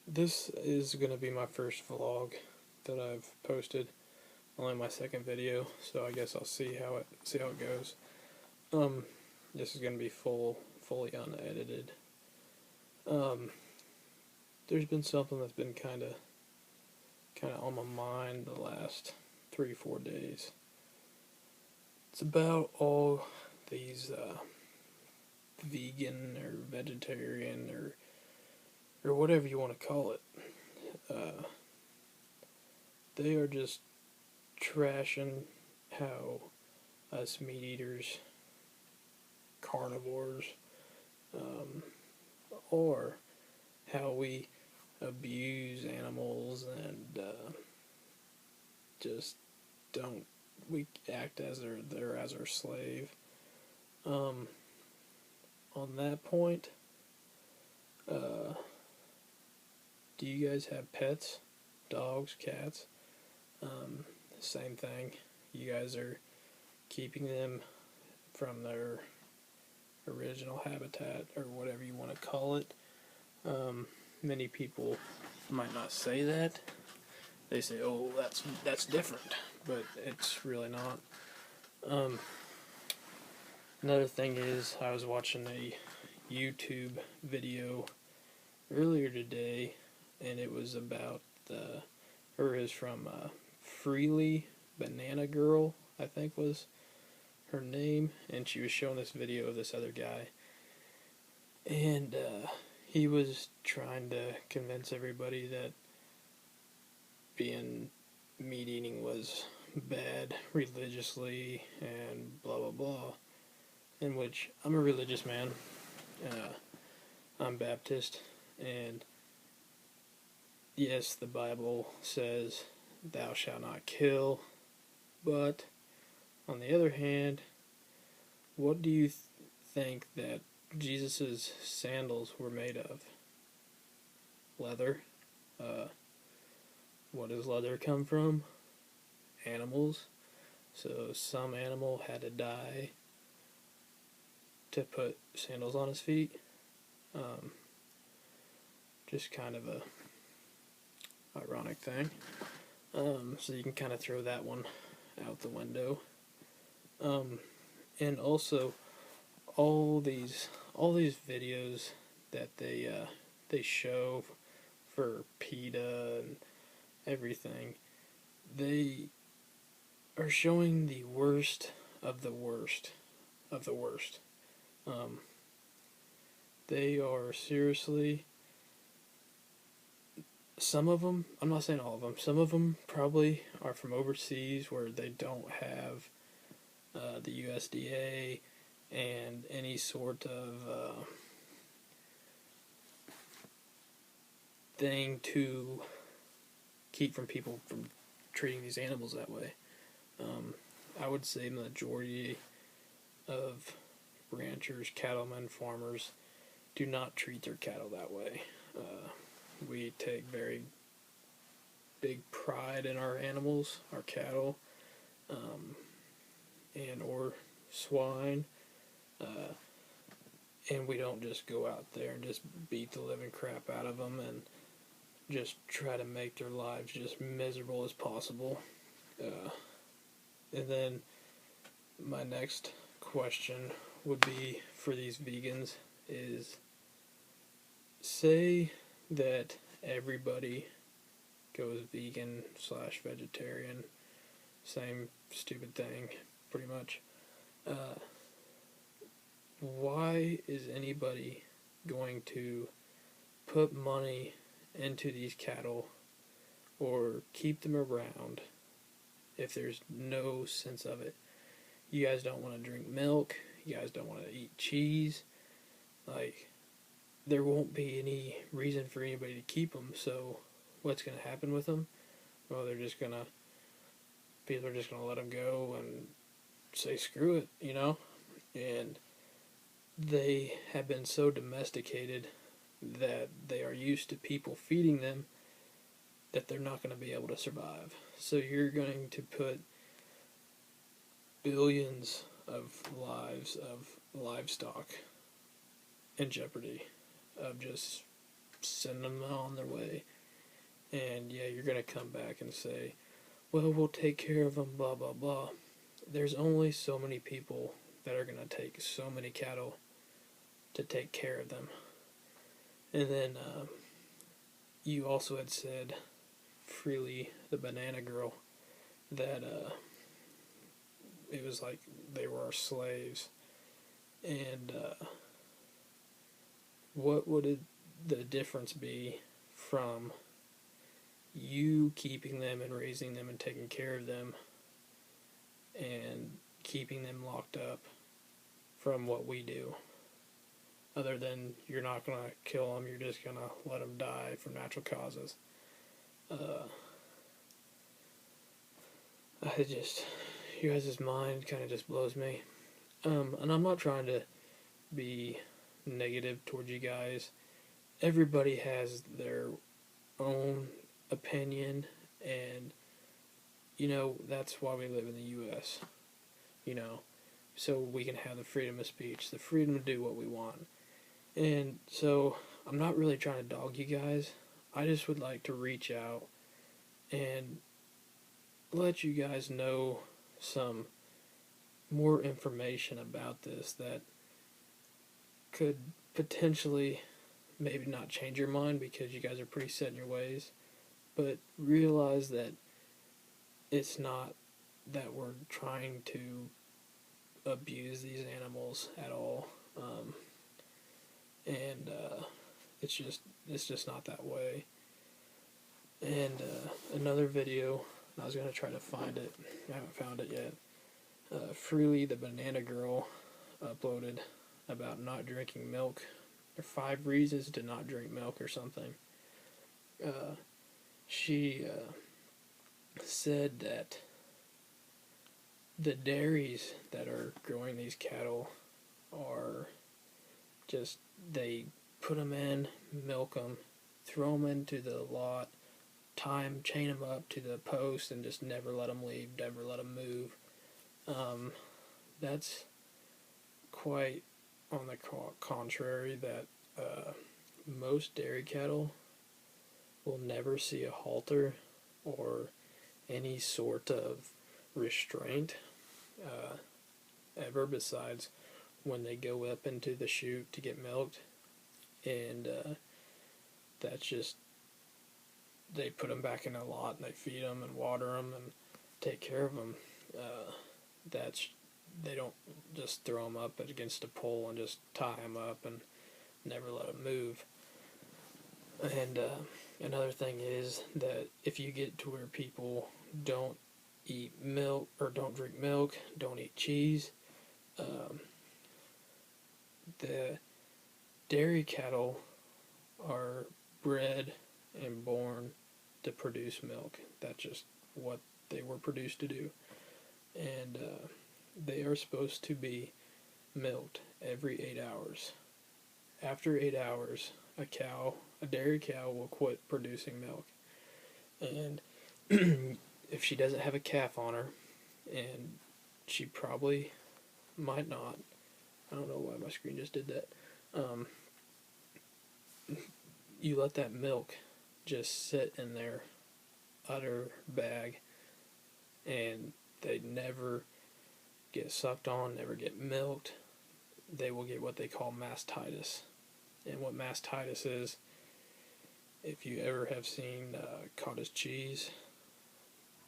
This is going to be my first vlog that I've posted. Only my second video, so I guess I'll see how it goes. This is going to be fully unedited. There's been something that's been kind of on my mind the last 3-4 days. It's about all these vegan or vegetarian or whatever you want to call it. They are just trashing how us meat eaters, carnivores, or how we abuse animals and just we act as they're as our slave. On that point, do you guys have pets? Dogs, cats? Same thing. You guys are keeping them from their original habitat, or whatever you want to call it. Many people might not say that. They say, "Oh, that's different," but it's really not. Another thing is, I was watching a YouTube video earlier today, and it was about from Freely Banana Girl, I think was her name, and she was showing this video of this other guy, and he was trying to convince everybody that meat eating was bad religiously and blah blah blah. In which I'm a religious man. I'm Baptist, and yes, the Bible says thou shalt not kill, but on the other hand, what do you think that Jesus' sandals were made of? Leather. What does leather come from? Animals. So some animal had to die to put sandals on his feet. Just kind of a ironic thing. So you can kind of throw that one out the window. And also all these videos that they show for PETA and everything, they are showing the worst of the worst of the worst. They are seriously, some of them, I'm not saying all of them, some of them probably are from overseas where they don't have the USDA and any sort of thing to keep people from treating these animals that way. I would say the majority of ranchers, cattlemen, farmers do not treat their cattle that way. We take very big pride in our animals, our cattle, and or swine, and we don't just go out there and just beat the living crap out of them and just try to make their lives just miserable as possible. And then my next question would be for these vegans is, say that everybody goes vegan / vegetarian, same stupid thing, pretty much. Why is anybody going to put money into these cattle or keep them around if there's no sense of it? You guys don't want to drink milk, you guys don't want to eat cheese, like, there won't be any reason for anybody to keep them, so what's going to happen with them? Well, people are just going to let them go and say screw it, you know? And they have been so domesticated that they are used to people feeding them that they're not going to be able to survive. So you're going to put billions of lives of livestock in jeopardy. of just sending them on their way. And yeah, you're going to come back and say, well, we'll take care of them, blah, blah, blah. There's only so many people that are going to take so many cattle to take care of them. And then you also had said, Freely, the banana girl, that it was like they were our slaves. And what would the difference be from you keeping them and raising them and taking care of them and keeping them locked up from what we do? Other than you're not going to kill them, you're just going to let them die from natural causes. You guys' mind kind of just blows me. And I'm not trying to be negative towards you guys. Everybody has their own opinion, and that's why we live in the U.S. So we can have the freedom of speech, the freedom to do what we want. And so I'm not really trying to dog you guys. I just would like to reach out and let you guys know some more information about this that could potentially maybe not change your mind because you guys are pretty set in your ways, but realize that it's not that we're trying to abuse these animals at all, and it's just not that way. And another video, I was gonna try to find it. I haven't found it yet. Freely, the banana girl, uploaded about not drinking milk, or 5 reasons to not drink milk or something. She said that the dairies that are growing these cattle are just, they put them in, milk them, throw them into the lot, chain them up to the post, and just never let them leave, never let them move. That's quite on the contrary, that most dairy cattle will never see a halter or any sort of restraint ever, besides when they go up into the chute to get milked. And that's just, they put them back in a lot and they feed them and water them and take care of them. They don't just throw them up against a pole and just tie them up and never let them move. And another thing is that if you get to where people don't eat milk, or don't drink milk, don't eat cheese, the dairy cattle are bred and born to produce milk. That's just what they were produced to do. And they are supposed to be milked every 8 hours. After 8 hours, a dairy cow will quit producing milk. And if she doesn't have a calf on her, and she probably might not, I don't know why my screen just did that, you let that milk just sit in their udder bag, and they never get sucked on, never get milked. They will get what they call mastitis. And what mastitis is, if you ever have seen cottage cheese,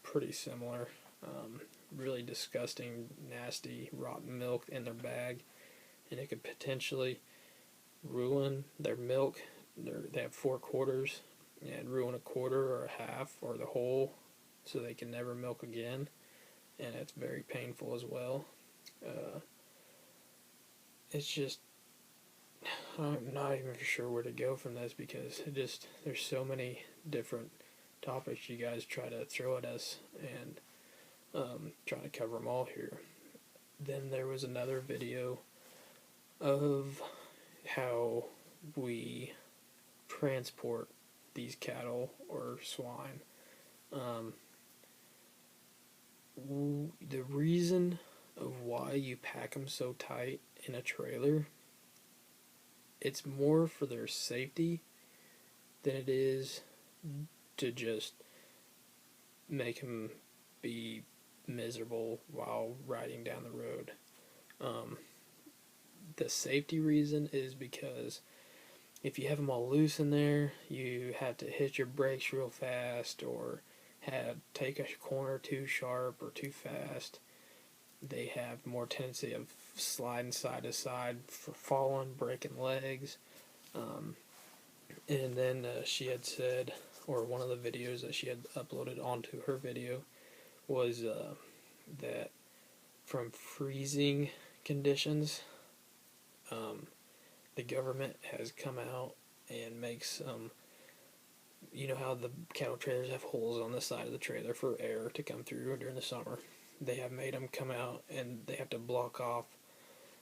pretty similar. Really disgusting, nasty, rotten milk in their bag, and it could potentially ruin their milk. They have 4 quarters, and ruin a quarter or a half or the whole, so they can never milk again, and it's very painful as well. It's just, I'm not even sure where to go from this, because there's so many different topics you guys try to throw at us, and trying to cover them all here. Then there was another video of how we transport these cattle or swine. The reason of why you pack them so tight in a trailer it's more for their safety than it is to just make them be miserable while riding down the road. Um, the safety reason is because if you have them all loose in there, you have to hit your brakes real fast or take a corner too sharp or too fast. They have more tendency of sliding side to side, for falling, breaking legs. Um, and then she had said, or one of the videos that she had uploaded onto her video was that from freezing conditions, the government has come out and makes you know how the cattle trailers have holes on the side of the trailer for air to come through during the summer. They have made them come out and they have to block off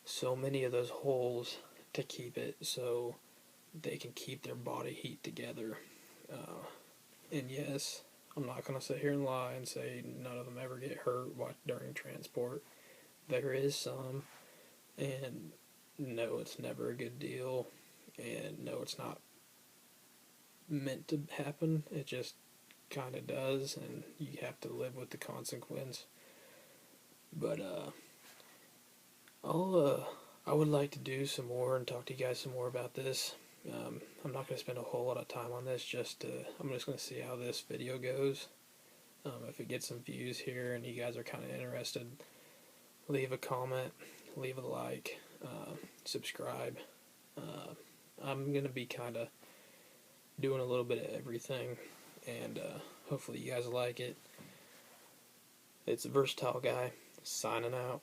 so many of those holes to keep it so they can keep their body heat together. And yes, I'm not going to sit here and lie and say none of them ever get hurt during transport. There is some, and no, it's never a good deal, and no, it's not meant to happen. It just kind of does, and you have to live with the consequence. But I would like to do some more and talk to you guys some more about this. I'm not going to spend a whole lot of time on this. I'm just going to see how this video goes. If it gets some views here and you guys are kind of interested, leave a comment, leave a like, subscribe. I'm going to be kind of doing a little bit of everything, and hopefully you guys like it. It's a Versatile Guy, signing out.